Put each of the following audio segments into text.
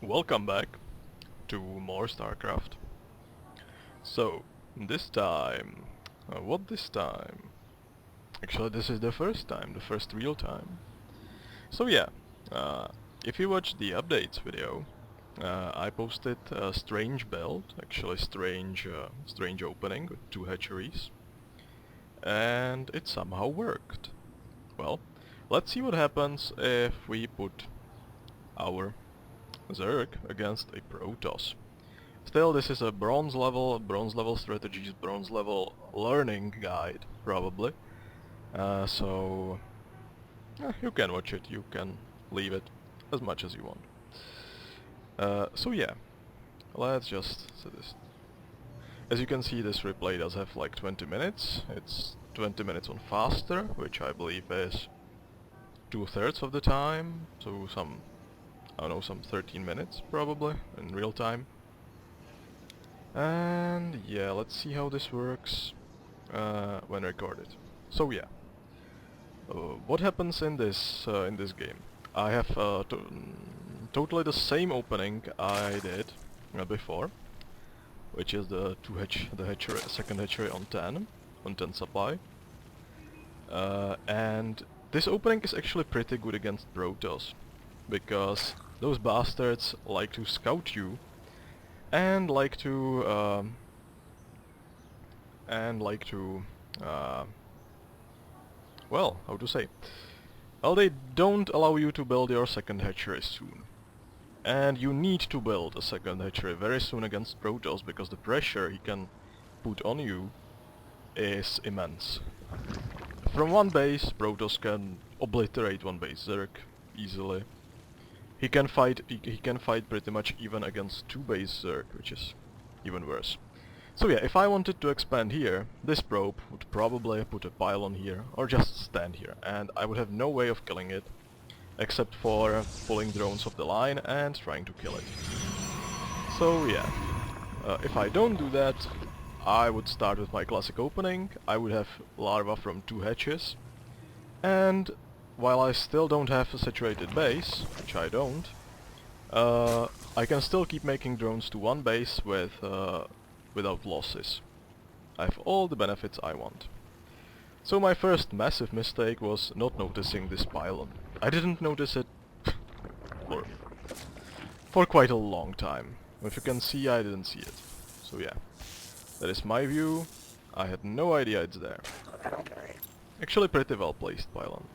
Welcome back to more Starcraft. So, this time... what this time? Actually, this is the first time, the first real time. So yeah, uh, if you watched the updates video, I posted a strange build, actually strange opening with 2 hatcheries. And it somehow worked. Well, let's see what happens if we put our Zerg against a Protoss. Still, this is a bronze level strategies, bronze level learning guide, probably. So you can watch it, you can leave it as much as you want. So yeah, let's just set this. As you can see, this replay does have like 20 minutes. It's 20 minutes on faster, which I believe is 2/3 of the time, so I don't know, some 13 minutes probably in real time. And yeah, let's see how this works when recorded. So yeah, what happens in this game? I have totally the same opening I did before, which is the second hatchery on 10 supply, and this opening is actually pretty good against Protoss, because those bastards like to scout you and like to well, how to say? Well, they don't allow you to build your second hatchery soon. And you need to build a second hatchery very soon against Protoss, because the pressure he can put on you is immense. From one base, Protoss can obliterate one base Zerg easily. He can fight pretty much even against 2 base Zerg, which is even worse. So yeah, if I wanted to expand here, this probe would probably put a pylon here, or just stand here, and I would have no way of killing it, except for pulling drones off the line and trying to kill it. So yeah, if I don't do that, I would start with my classic opening. I would have larva from 2 hatches, and while I still don't have a saturated base, which I don't, I can still keep making drones to 1 base without losses. I have all the benefits I want. So my first massive mistake was not noticing this pylon. I didn't notice it for quite a long time. If you can see, I didn't see it. So yeah, that is my view. I had no idea it's there. Actually pretty well placed pylon.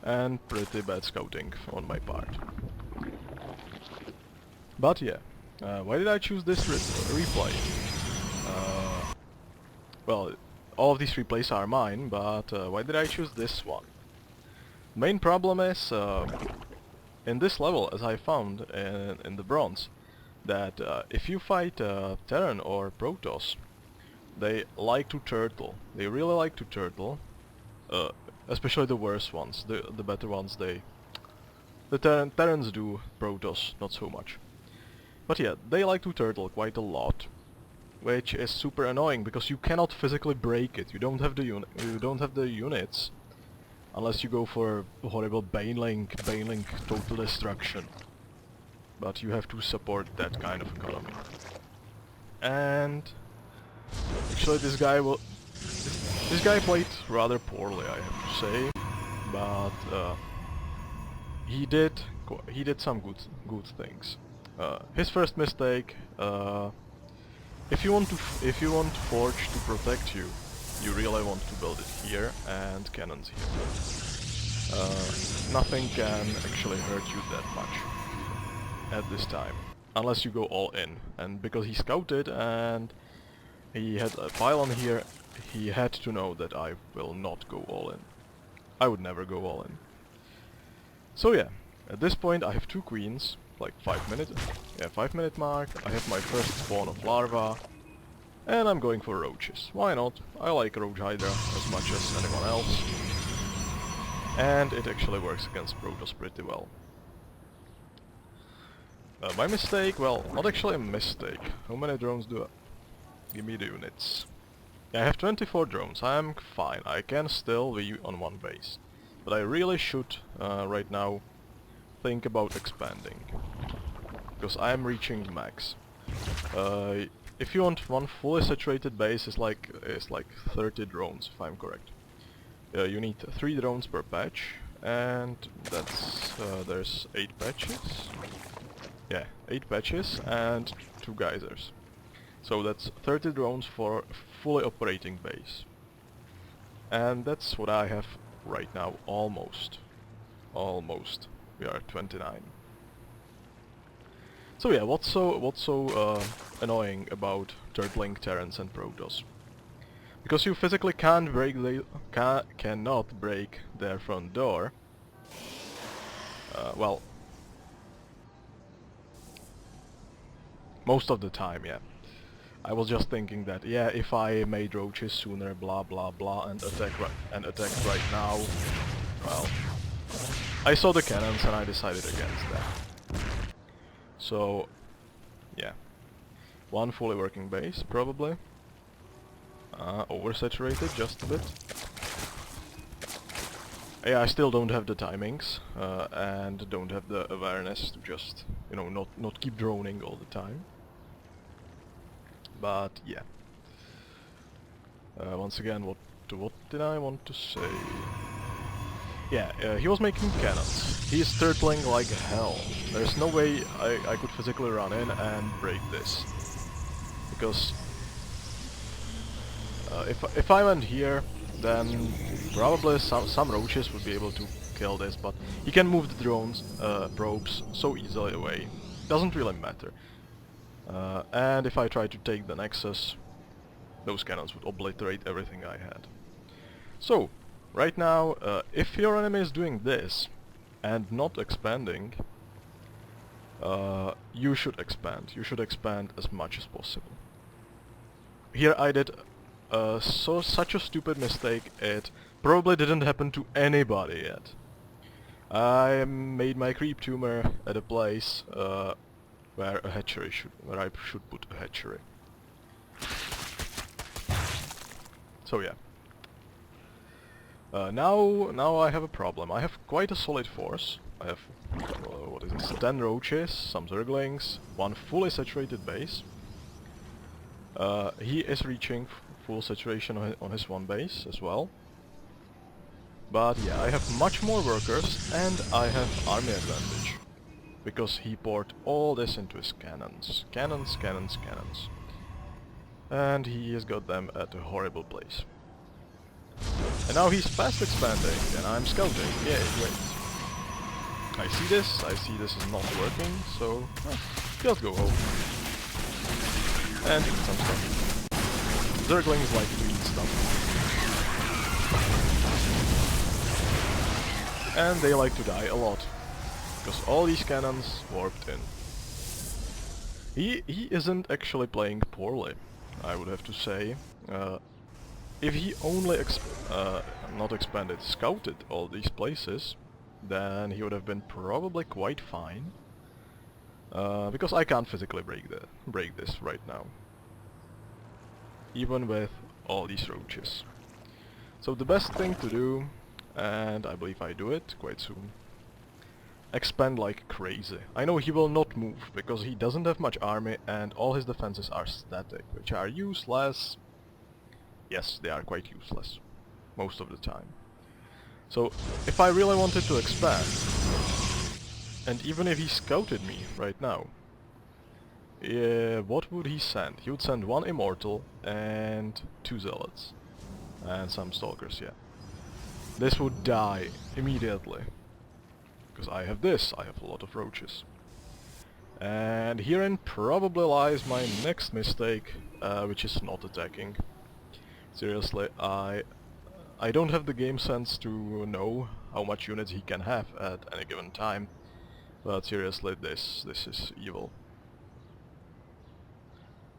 And pretty bad scouting on my part. But yeah, why did I choose this replay? Well, all of these replays are mine, but why did I choose this one? Main problem is, in this level, as I found in the bronze, that if you fight Terran or Protoss, they like to turtle. They really like to turtle, especially the worse ones. The better ones, the Terrans do, Protoss not so much. But yeah, they like to turtle quite a lot, which is super annoying because you cannot physically break it. You don't have the units unless you go for horrible Banelink total destruction. But you have to support that kind of economy. And actually this guy played rather poorly, I have to say, but he did some good things. His first mistake, if you want Forge to protect you, you really want to build it here and cannons here. Nothing can actually hurt you that much at this time, unless you go all in. And because he scouted and he had a pylon here, he had to know that I will not go all in. I would never go all in. So yeah, at this point I have 2 queens, like 5-minute mark. I have my first spawn of larva, and I'm going for roaches. Why not? I like roach hydra as much as anyone else, and it actually works against Protoss pretty well. My mistake, well, not actually a mistake. How many drones do I... Give me the units. Yeah, I have 24 drones. I'm fine. I can still be on 1 base. But I really should, right now, think about expanding. because I am reaching max. If you want one fully saturated base, is like 30 drones, if I'm correct. You need 3 drones per patch, and that's there's 8 patches. Yeah, 8 patches and 2 geysers. So that's 30 drones for a fully operating base. And that's what I have right now, almost. Almost. We are at 29. So yeah, what's so annoying about turtling Terrans and Protoss? Because you physically can't break cannot break their front door. Well, most of the time, yeah. I was just thinking that, yeah, if I made roaches sooner, blah blah blah, and attacked right now, well, I saw the cannons and I decided against that. So, yeah, one fully working base probably. Oversaturated just a bit. Yeah, I still don't have the timings and don't have the awareness to just, you know, not keep droning all the time. But yeah. Once again, what did I want to say? Yeah, he was making cannons. He is turtling like hell. There's no way I could physically run in and break this. Because if I went here, then probably some roaches would be able to kill this, but he can move the drones, probes, so easily away. Doesn't really matter. And if I try to take the Nexus, those cannons would obliterate everything I had. So, right now, if your enemy is doing this, and not expanding, you should expand. You should expand as much as possible. Here I did such a stupid mistake, it probably didn't happen to anybody yet. I made my creep tumor at a place where I should put a hatchery. So yeah. Now I have a problem. I have quite a solid force. I have, what is this, 10 roaches, some zerglings, one fully saturated base. He is reaching full saturation on his one base as well. But yeah, I have much more workers and I have army advantage. Because he poured all this into his cannons. Cannons, cannons, cannons. And he has got them at a horrible place. And now he's fast expanding and I'm scouting. Yay, great. I see this is not working, so just go home. And eat some stuff. Zerglings like to eat stuff. And they like to die a lot. Because all these cannons warped in. He isn't actually playing poorly, I would have to say. If he only not expanded, scouted all these places, then he would have been probably quite fine. Because I can't physically break this right now. Even with all these roaches. So the best thing to do, and I believe I do it quite soon, expand like crazy. I know he will not move, because he doesn't have much army and all his defenses are static, which are useless. Yes, they are quite useless, most of the time. So, if I really wanted to expand, and even if he scouted me right now, what would he send? He would send 1 Immortal and 2 Zealots. And some Stalkers, yeah. This would die immediately. Because I have this, I have a lot of roaches. And herein probably lies my next mistake, which is not attacking. Seriously, I don't have the game sense to know how much units he can have at any given time. But seriously, this is evil.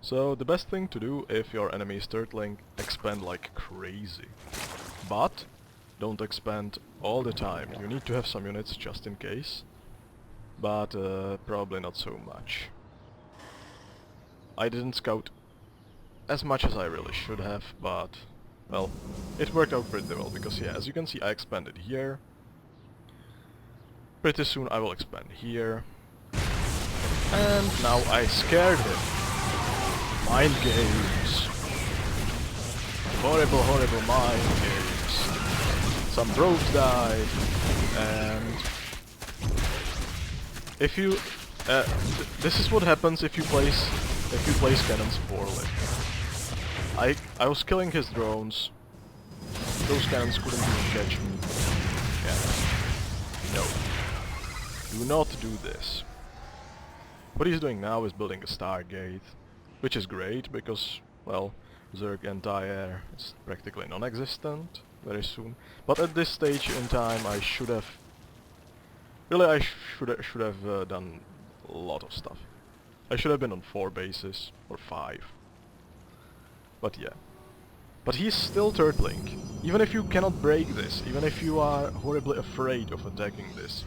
So the best thing to do if your enemy is turtling, expand like crazy. But don't expand all the time. You need to have some units just in case. But probably not so much. I didn't scout as much as I really should have, but well, it worked out pretty well because yeah, as you can see, I expanded here. Pretty soon I will expand here. And now I scared him. Mind games. Horrible, horrible mind games. Some rogues died, and if you, this is what happens if you place cannons poorly. I was killing his drones. Those cannons couldn't even catch me. Yeah. No. Do not do this. What he's doing now is building a Stargate, which is great because, well, Zerg anti-air is practically non-existent very soon. But at this stage in time, I should have... Really, I should have done a lot of stuff. I should have been on 4 bases, or 5. But yeah. But he's still turtling. Even if you cannot break this, even if you are horribly afraid of attacking this.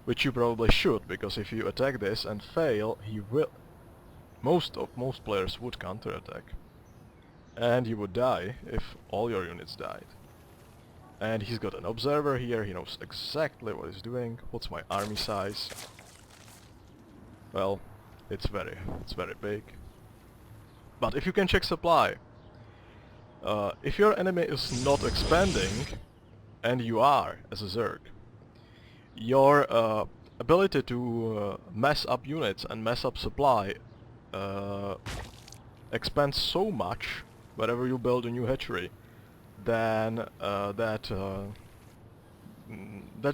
Which you probably should, because if you attack this and fail, he will... Most players would counterattack. And you would die if all your units died. And he's got an observer here, he knows exactly what he's doing. What's my army size? Well, it's very big. But if you can check supply, if your enemy is not expanding, and you are, as a Zerg, your ability to mess up units and mess up supply expands so much wherever you build a new hatchery, then that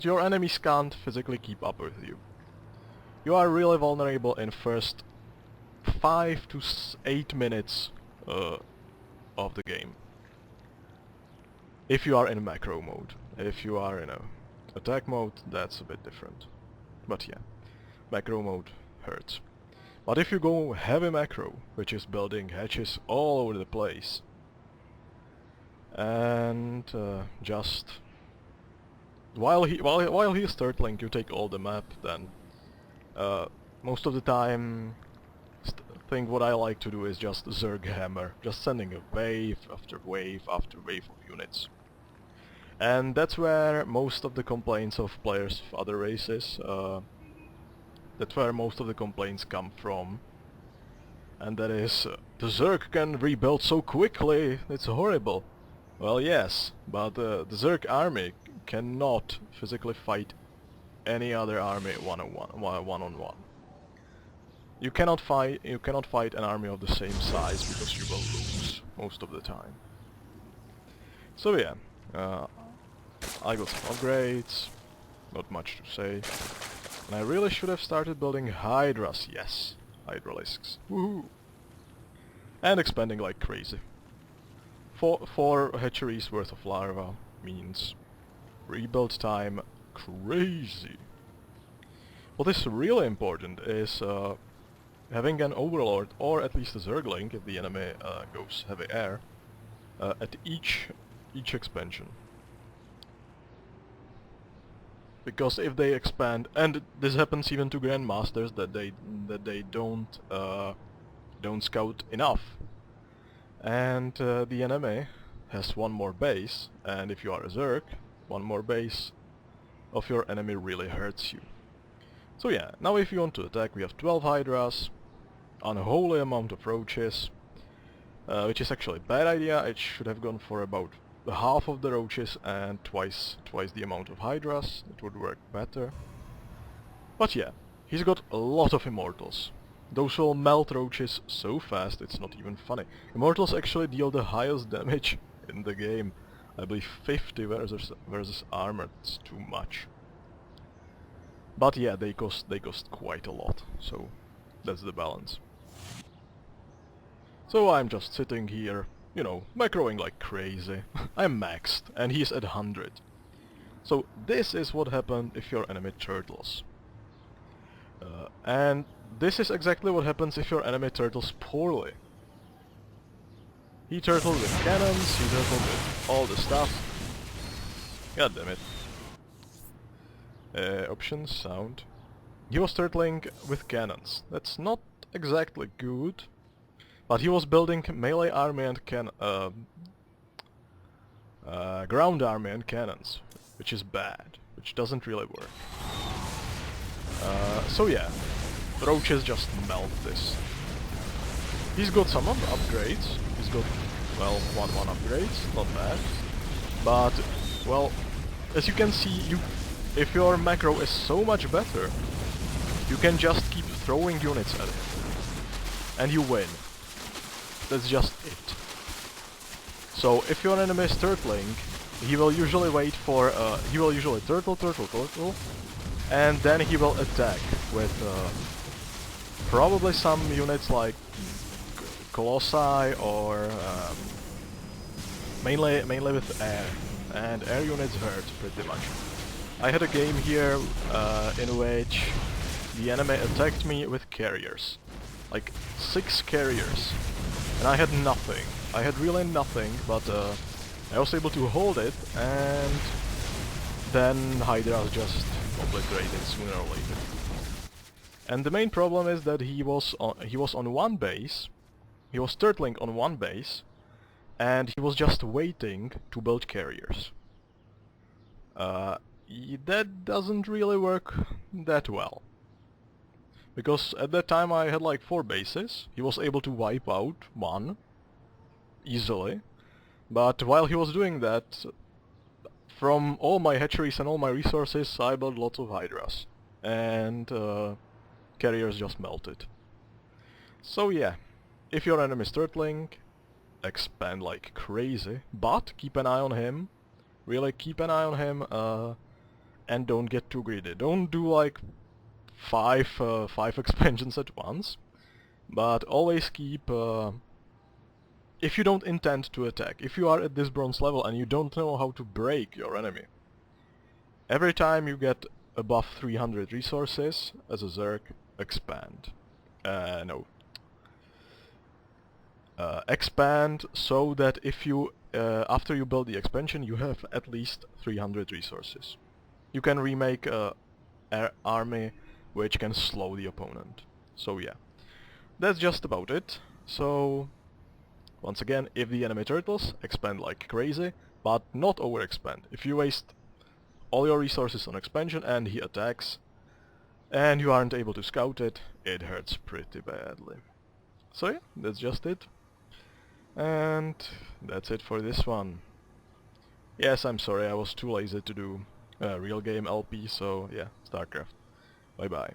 your enemies can't physically keep up with you. You are really vulnerable in first 5 to 8 minutes of the game. If you are in macro mode. If you are in a attack mode, that's a bit different. But yeah, macro mode hurts. But if you go heavy macro, which is building hatches all over the place, and just while he's turtling, you take all the map, then most of the time, what I like to do is just Zerg hammer, just sending a wave after wave after wave of units. And that's where most of the complaints of players of other races, that's where most of the complaints come from. And that is, the Zerg can rebuild so quickly, it's horrible. Well, yes, but the Zerg army cannot physically fight any other army one-on-one. You cannot fight an army of the same size because you will lose most of the time. So yeah, I got some upgrades, not much to say. And I really should have started building Hydras, yes, Hydralisks, woohoo! And expanding like crazy. 4 hatcheries worth of larva means rebuild time crazy. What is really important is having an overlord, or at least a zergling if the enemy goes heavy air, at each expansion. Because if they expand, and this happens even to grandmasters, that they don't scout enough, and the enemy has one more base, and if you are a Zerg, one more base of your enemy really hurts you. So yeah, now if you want to attack, we have 12 Hydras, unholy amount of roaches, which is actually a bad idea. It should have gone for about half of the roaches and twice the amount of Hydras. It would work better. But yeah, he's got a lot of Immortals. Those will melt roaches so fast it's not even funny. Immortals actually deal the highest damage in the game. I believe 50 versus armor. It's too much. But yeah, they cost quite a lot, so that's the balance. So I'm just sitting here, you know, macroing like crazy. I'm maxed, and he's at 100. So this is what happened if your enemy turtles. And this is exactly what happens if your enemy turtles poorly. He turtled with cannons, he turtled with all the stuff. God damn it. Options, sound. He was turtling with cannons. That's not exactly good. But he was building melee army and ground army and cannons, which is bad, which doesn't really work. So yeah, roaches just melt this. He's got some upgrades. He's got, well, one upgrades, not bad. But, well, as you can see, if your macro is so much better, you can just keep throwing units at it. And you win. That's just it. So, if your enemy is turtling, he will usually wait for, he will usually turtle, and then he will attack with, probably some units like Colossi or, mainly with air. And air units hurt pretty much. I had a game here, in which the enemy attacked me with carriers. Like 6 carriers. And I had nothing. I had really nothing, but I was able to hold it, and then Hydras just obliterated sooner or later. And the main problem is that he was on one base, he was turtling on one base, and he was just waiting to build carriers. That doesn't really work that well. Because at that time I had like 4 bases, he was able to wipe out one easily, but while he was doing that, from all my hatcheries and all my resources I built lots of Hydras, and carriers just melted. So yeah, if your enemy is turtling, expand like crazy, but keep an eye on him, really keep an eye on him, and don't get too greedy. Don't do like 5 expansions at once, but always keep, if you don't intend to attack, if you are at this bronze level and you don't know how to break your enemy, every time you get above 300 resources as a Zerg, expand. Expand so that if you, after you build the expansion, you have at least 300 resources. You can remake a army which can slow the opponent. So yeah, that's just about it. So once again, if the enemy turtles, expand like crazy, but not overexpand. If you waste all your resources on expansion and he attacks, and you aren't able to scout it, it hurts pretty badly. So yeah, that's just it. And that's it for this one. Yes, I'm sorry, I was too lazy to do a real game LP, so yeah, Starcraft. Bye bye.